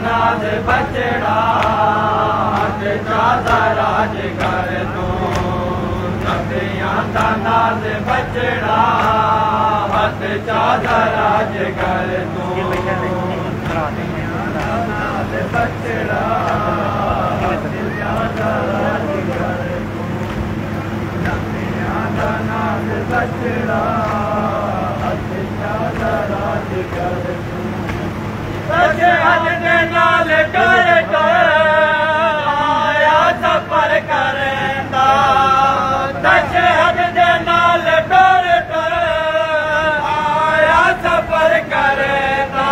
नाज बचड़ा चादा राज कर दो नबियां दा नाज बचड़ा हथ चादा राज कर दो नबियां दा नाज बचड़ा चादा राज कर दो नबियां दा नाज बचड़ा हथ चादा राज कर दो नाल कर आया सफर करेंदा दशहद दे नाल कर आया सफर करेंदा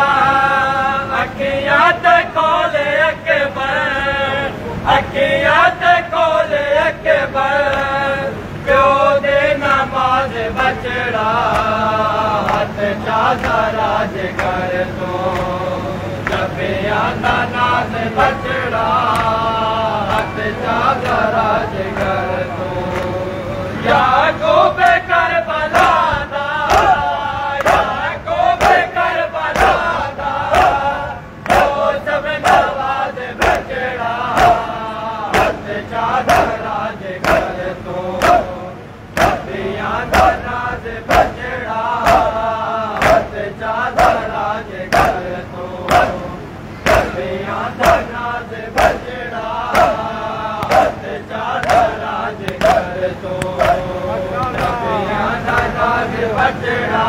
अखियां ते खोले अकबर अखियां ते खोले अकबर प्यो दे नमाज बचड़ा हथ चादा राज कर दो नबियां दा नाज बचड़ा हथ चादा राज कर दो याकूब करबला दा याकूब करबला दा ओ सब नवाज बचड़ा हथ चादा राज कर दो नबियां दा नाज बचड़ा हथ चादा राज कर दो नबियां दा नाज बचड़ा हथ चादा राज कर दो नबियां दा नाज बचड़ा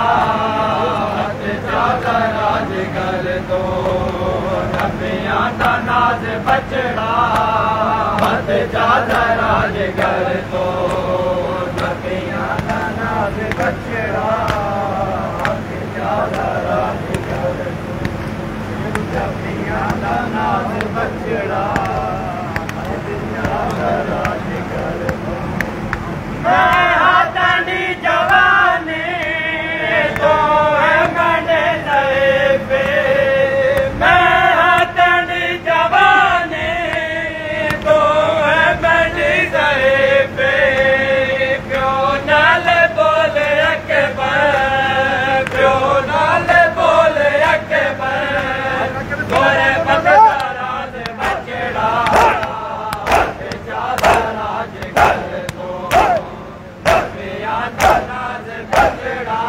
हथ चादा राज कर दो नबियां दा नाज बचड़ा हथ चादा राज कर दो नबियां दा नाज बचड़ा हथ चादा राज कर दो नबियां दा नाज बचड़ा हथ चादा राज कर दो मैं हाथानी जवानी तो है मंडे पे मैं हाथानी जवानी तो है मंडे पे प्यो नाल बोले अकबर प्यो नाल बोले अकबर गोरे बदला बचड़ा हथ चादा राज कर दो नबियां दा नाज बचड़ा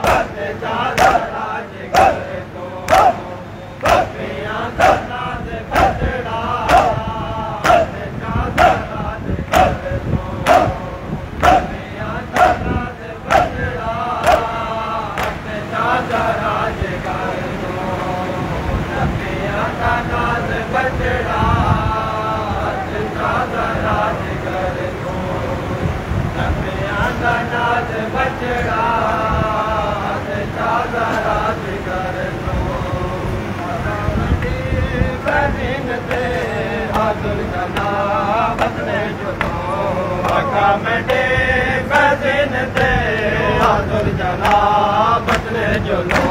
हथ चादा राज कर दो नबियां दा नाज बचड़ा हथ चादा राज कर दो नबियां दा नाज बचड़ा हथ चादा राज कर दो नबियां दा नाज बचड़ा हथ चादा राज कर दो नबियां दा नाज बचड़ा हथ चादा राज कर दो बदीन ते हाजुल जनाब ने जुलो आका मंडे बदीन ते हाजुल जनाब ने जुलो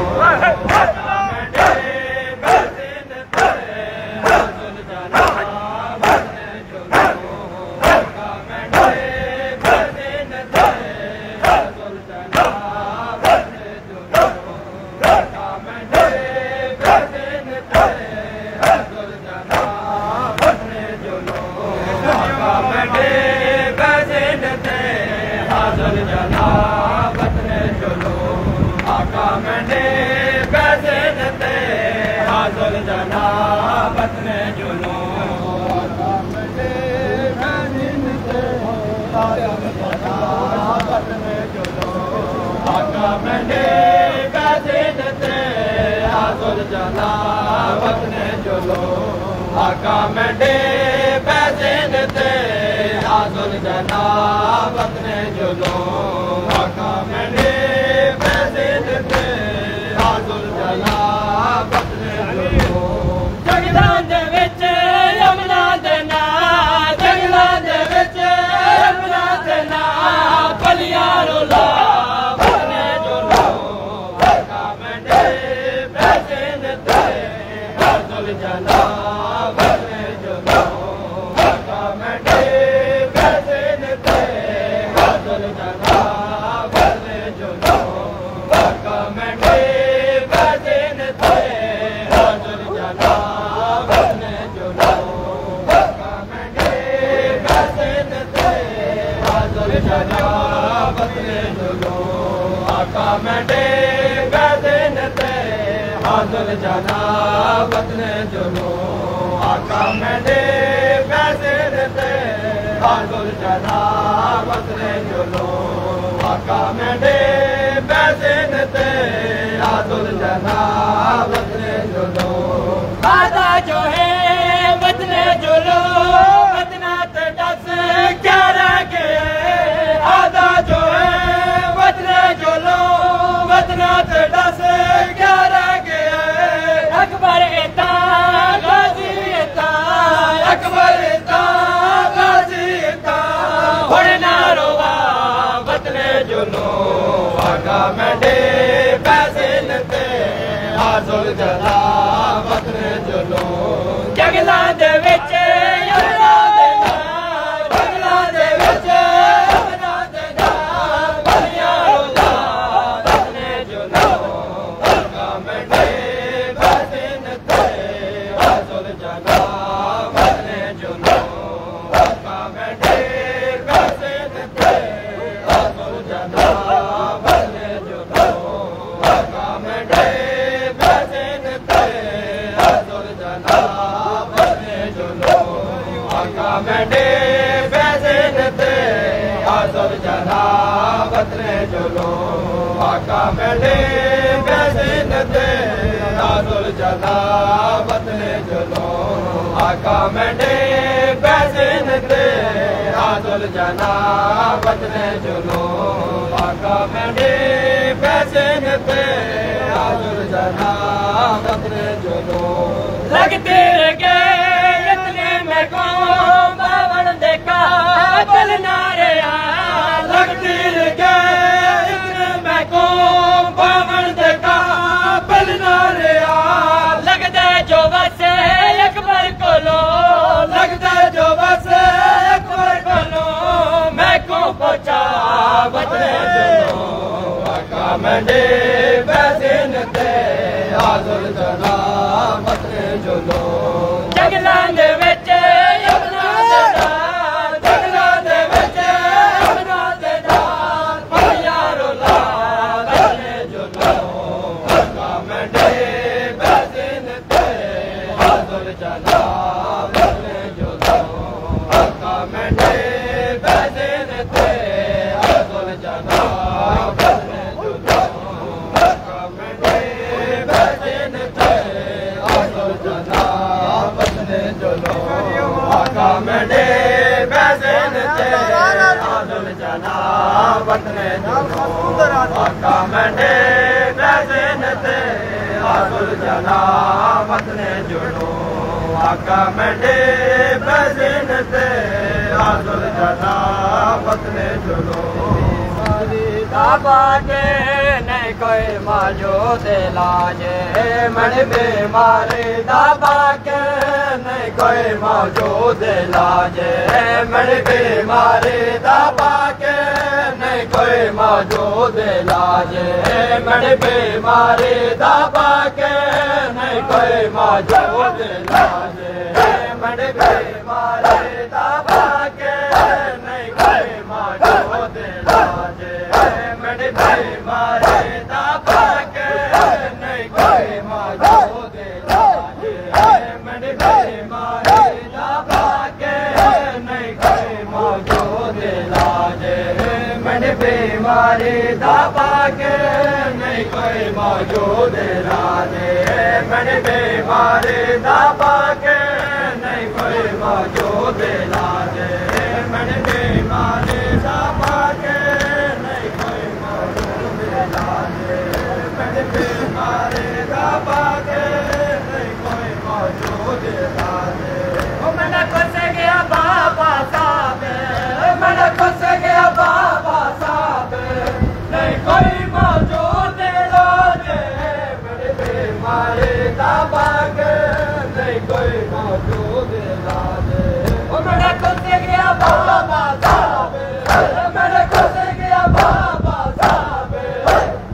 जनाबत ने जुलो जनाबत ने जुलो आका मंडे बदीन ते हाजुल जनाबत ने जुलो आका मंडे बदीन ते हाजुल जनाबत ने जुलो आका मंडे बदीन ते हाजुल जनाबत ने जुलो जंगलां दे विच यमुना दे नाल जंगलां दे विच यमुना दे नाल बलियां रोला बने जुलो आका मंडे बदीन ते हाजुल जनाबत आजुल जाना वतने जुलो आका मेरे पैसे देते आजुल जाना वतने जुलो आका मेरे पैसे देते आजुल जाना वतने जुलो आदा जो है वतने जुलो वतना ते दस क्या रह गए आदा जो है वतने जुलो वतना ते दस क्या रह गए अकबर इता गाजी इता अकबर इता गाजी इता बढ़ना रोवा वतने जुलो आका मेरे पैसे लेते आजुल जला वतने जुलो जगला दे विच यमना दे नाल जगला दे विच यमना दे नाल बलिया रोला वतने जुलो आका मेरे पैसे लेते आजुल जला वतने जुलो आका मेरे पैसे लेते आजुल जला वतने जुलो आका मेरे पैसे लेते आजुल जला वतने जुलो आका मेरे पैसे लेते आजुल जला वतने जुलो आका मेरे पैसे लेते आजुल जला वतने जुलो आका मेरे पैसे लेते आजुल जला वतने जुलो आका मेरे पैसे लेते आजुल जला वतने जुलो लगते गए इतने में को बावन देखा बल नारे लगते गए इतने में को बावन देखा बल नारे लगता जो बसे अकबर को लो लगता जो बसे अकबर को लो मैं को पहुंचा वतने जुलो आका मेरे पैसे लेते आजुल जला वतने जुलो जगला दे विच यमना दे नाल जगला दे विच यमना दे नाल बलिया रोला वतने जुलो आका मेरे पैसे लेते आजुल जला वतने जुलो आका मेरे पैसे लेते आजुल जला वतने जुलो आका मेरे पैसे लेते आजुल जला वतने जुलो आका मेरे पैसे लेते आजुल जला वतने जुलो आका मेरे पैसे लेते आजुल जला वतने जुलो आका मेरे पैसे लेते आजुल जला वतने जुलो दाबा के नहीं कोई मौजूद इलाज मन बीमारी दाबा के नहीं कोई मौजूद इलाज मन बीमारी दाबा के नहीं कोई मौजूद इलाज मन बीमारी दाबा के नहीं कोई मौजूद इलाज मन बीमारी दाबा के नहीं कोई मौजूद इलाज मन बीमारी दाबा के नहीं कोई मौजूद इलाज मन बीमारी दाबा के नहीं कोई मौजूद इलाज मन बीमारी दाबा के नहीं कोई मौजूद इलाज मन बीमारी दाबा के नहीं कोई मौजूद इलाज मन बीमारी दाबा के नहीं कोई मौजूद इलाज मन बीमारी दाबा के नहीं कोई मौजूद इलाज मैंने खुश गया बाबा साहब मैंने खुश गया बाबा साहब नहीं कोई मौजूद इलाज मन बीमारी दाबा के नहीं कोई मौजूद इलाज मैंने खुश गया बाबा साहब मैंने खुश गया बाबा साहब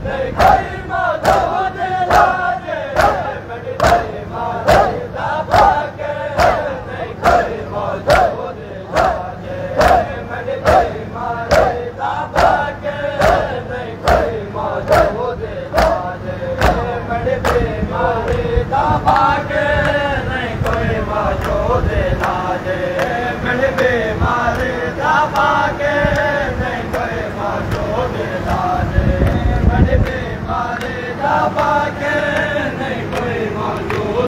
नहीं कोई मौजूद इलाज मन बीमारी दाबा के नहीं कोई मौजूद इलाज मन बीमारी दाबा के नहीं कोई मौजूद इलाज मन बीमारी बाजे